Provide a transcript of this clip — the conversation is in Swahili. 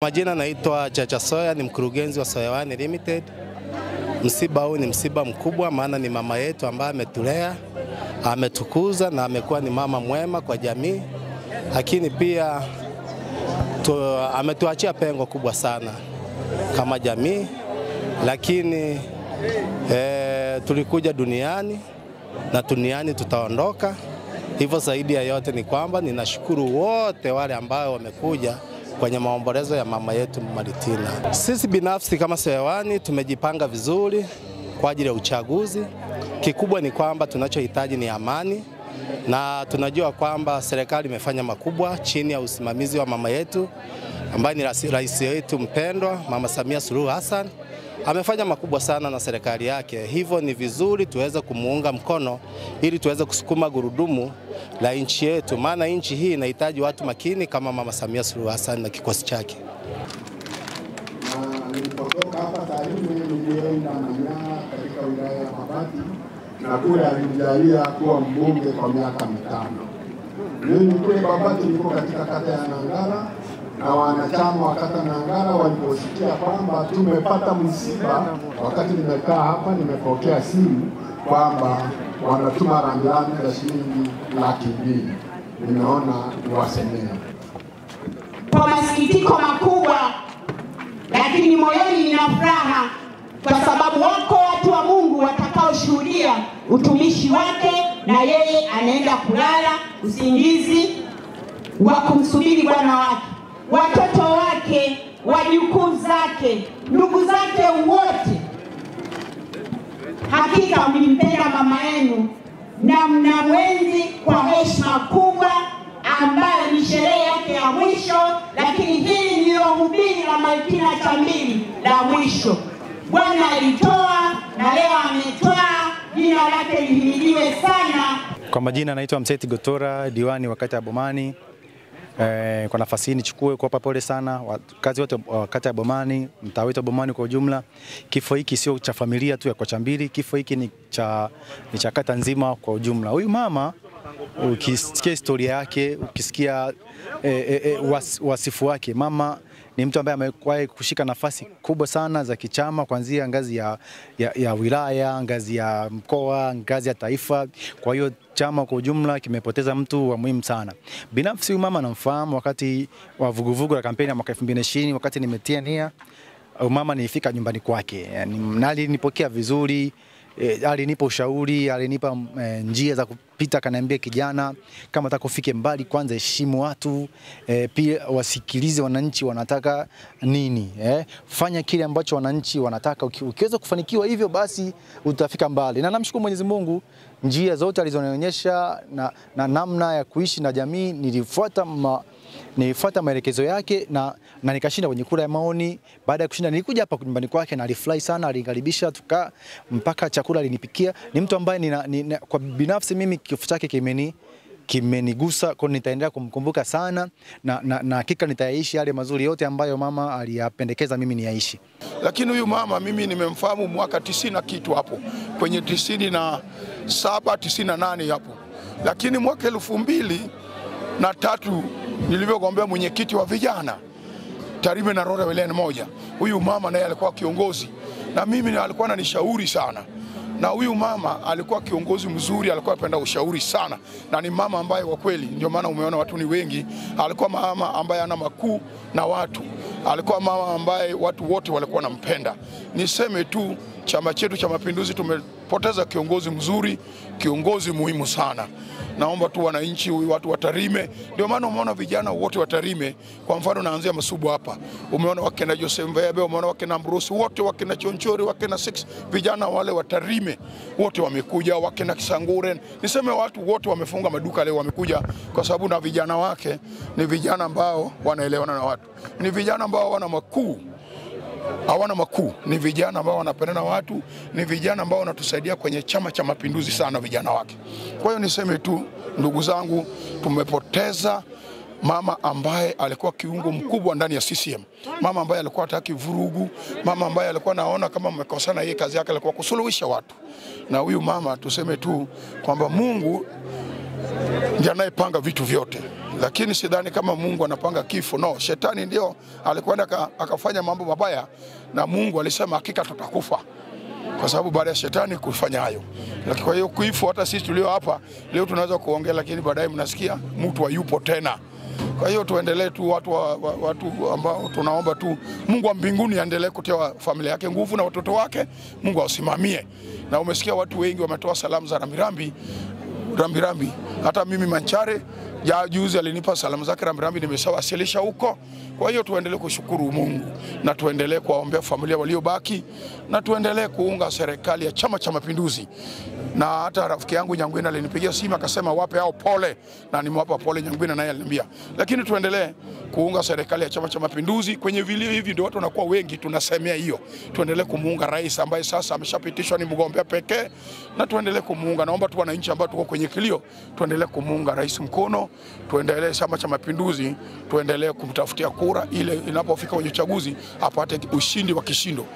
Majina naitwa Chacha Soya, ni mkurugenzi wa Soya One Limited. Msiba huu ni msiba mkubwa, maana ni mama yetu ambaye ametulea, ametukuza na amekuwa ni mama mwema kwa jamii. Lakini pia ametuachia pengo kubwa sana kama jamii. Lakini tulikuja duniani na duniani tutaondoka. Hivyo zaidi ya yote ni kwamba ninashukuru wote wale ambao wamekuja kwenye maombolezo ya mama yetu Maritina. Sisi binafsi kama Soya One tumejipanga vizuri kwa ajili ya uchaguzi. Kikubwa ni kwamba tunachohitaji ni amani, na tunajua kwamba serikali imefanya makubwa chini ya usimamizi wa mama yetu ambaye ni rais wetu mpendwa Mama Samia Suluhu Hassan. Amefanya makubwa sana na serikali yake. Hivyo ni vizuri tuweze kumuunga mkono ili tuweze kusukuma gurudumu la nchi yetu, maana nchi hii inahitaji watu makini kama Mama Samia Suluhu Hassan na kikosi chake. Nilipotoka hapa Tarime nilienda Manyara katika wilaya ya Babati na kule alijalia kuwa mbunge kwa miaka 5. Mimi kule Babati niko katika kata ya Nangara, na wanachama wa kata Nangara waliposikia kwamba tumepata msiba, wakati nimekaa hapa nimepokea simu kwamba wanatuma rambirambi za shilingi 200,000. Nimeona niwasemee kwa masikitiko makubwa, lakini moyoni nina furaha kwa sababu wako watu wa Mungu watakaoshuhudia utumishi wake, na yeye anaenda kulala usingizi wa kumsubiri Bwana wake. Watoto wake, wajukuu zake, ndugu zake wote, hakika mlimpenda mama yenu na mnamwenzi kwa heshima kubwa ambayo ni sherehe yake ya mwisho, lakini hili ndilo hubiri la Maritina Chambili la mwisho. Bwana alitoa na leo ametoa, jina lake lihimidiwe sana. Kwa majina naitwa Mseti Gotora, diwani wa kata ya Bomani. Kwa nafasi hii nichukue kuwapa pole sana wakazi wote wa kata ya Bomani, mtaa wetu wa Bomani kwa ujumla. Kifo hiki sio cha familia tu ya kwa Chambili, kifo hiki ni cha kata nzima kwa ujumla. Huyu mama, ukisikia historia yake, ukisikia wasifu wake, mama ni mtu ambaye amekuwa kushika nafasi kubwa sana za kichama, kuanzia ngazi ya wilaya, ngazi ya mkoa, ngazi ya taifa. Kwa hiyo chama kwa ujumla kimepoteza mtu wa muhimu sana. Binafsi huyu mama namfahamu wakati wa vuguvugu la kampeni ya mwaka 2020, wakati nimetia nia, mama nilifika nyumbani kwake. Yani alinipokea vizuri, alinipa ushauri, alinipa njia za kupita, kaniambia kijana, kama unataka kufike mbali kwanza heshimu watu, pia wasikilize wananchi wanataka nini, fanya kile ambacho wananchi wanataka. Ukiweza kufanikiwa hivyo basi utafika mbali. Na namshukuru Mwenyezi Mungu, njia zote alizonionyesha na namna ya kuishi na jamii nilifuata maelekezo yake na nikashinda kwenye kura ya maoni. Baada ya kushinda nilikuja hapa nyumbani kwake na alifurahi sana, alinikaribisha tukaa mpaka chakula alinipikia. Ni mtu ambaye kwa binafsi mimi kifo chake kimenigusa, kwa nitaendelea kumkumbuka sana na hakika nitaishi yale mazuri yote ambayo mama aliyapendekeza mimi niyaishi. Lakini huyu mama mimi nimemfahamu mwaka 90 na kitu hapo, kwenye 97 98 hapo. Lakini mwaka 2003 nilivyogombea mwenyekiti wa vijana Tarime na Rora wilaya moja, huyu mama naye alikuwa kiongozi na mimi alikuwa ananishauri sana. Na huyu mama alikuwa kiongozi mzuri, alikuwa anapenda ushauri sana, na ni mama ambaye kwa kweli ndio maana umeona watu ni wengi. Alikuwa mama ambaye ana makuu na watu, alikuwa mama ambaye watu wote walikuwa wanampenda. Niseme tu chama chetu cha Mapinduzi tumepoteza kiongozi mzuri, kiongozi muhimu sana. Naomba tu wananchi, watu wa Tarime, ndio maana umeona vijana wote wa Tarime, kwa mfano naanzia Masubu hapa, umeona wakina Joseph Mbebe, umeona wakina Ambrosi, wote wakina Chonchori, wakina 6, vijana wale wa Tarime wote wamekuja, wakina Kisanguren. Niseme watu wote wamefunga maduka leo wamekuja, kwa sababu na vijana wake ni vijana ambao wanaelewana na watu, ni vijana ambao wana makuu, hawana makuu, ni vijana ambao wanapendana watu, ni vijana ambao wanatusaidia kwenye Chama cha Mapinduzi sana vijana wake. Kwa hiyo niseme tu ndugu zangu, tumepoteza mama ambaye alikuwa kiungo mkubwa ndani ya CCM, mama ambaye alikuwa hataki vurugu, mama ambaye alikuwa naona kama mmekosana, yeye kazi yake alikuwa kusuluhisha watu. Na huyu mama tuseme tu kwamba Mungu ndiye anayepanga vitu vyote, lakini sidhani kama Mungu anapanga kifo. No, shetani ndio alikwenda akafanya mambo mabaya, na Mungu alisema hakika tutakufa kwa sababu baada ya shetani kufanya hayo. Lakini kwa hiyo kifo, hata sisi tulio hapa leo tunaweza kuongea, lakini baadaye mnasikia mtu hayupo tena. Kwa hiyo tuendelee tu, watu ambao tunaomba tu Mungu wa mbinguni aendelee kutia familia yake nguvu na watoto wake, Mungu awasimamie. Na umesikia watu wengi wametoa salamu za rambirambi. Hata mimi Manchare juzi alinipa salamu zake rambirambi, nimeshawasilisha huko. Kwa hiyo tuendelee kushukuru Mungu na tuendelee kuwaombea familia waliobaki, na tuendelee kuunga serikali ya Chama cha Mapinduzi. Na hata rafiki yangu Nyangwina alinipigia simu akasema wape hao pole, na nimewapa pole Nyangwina, naye aliniambia. Lakini tuendelee kuunga serikali ya Chama cha Mapinduzi. Kwenye vilio hivi ndio watu wanakuwa wengi, tunasemea hiyo. Tuendelee kumuunga rais ambaye sasa ameshapitishwa ni mgombea pekee, na tuendelee kumuunga. Naomba tu wananchi ambao tuko kwenye kilio tuendelee kumuunga rais mkono, tuendelee Chama cha Mapinduzi, tuendelee kumtafutia kura ile inapofika kwenye uchaguzi apate ushindi wa kishindo.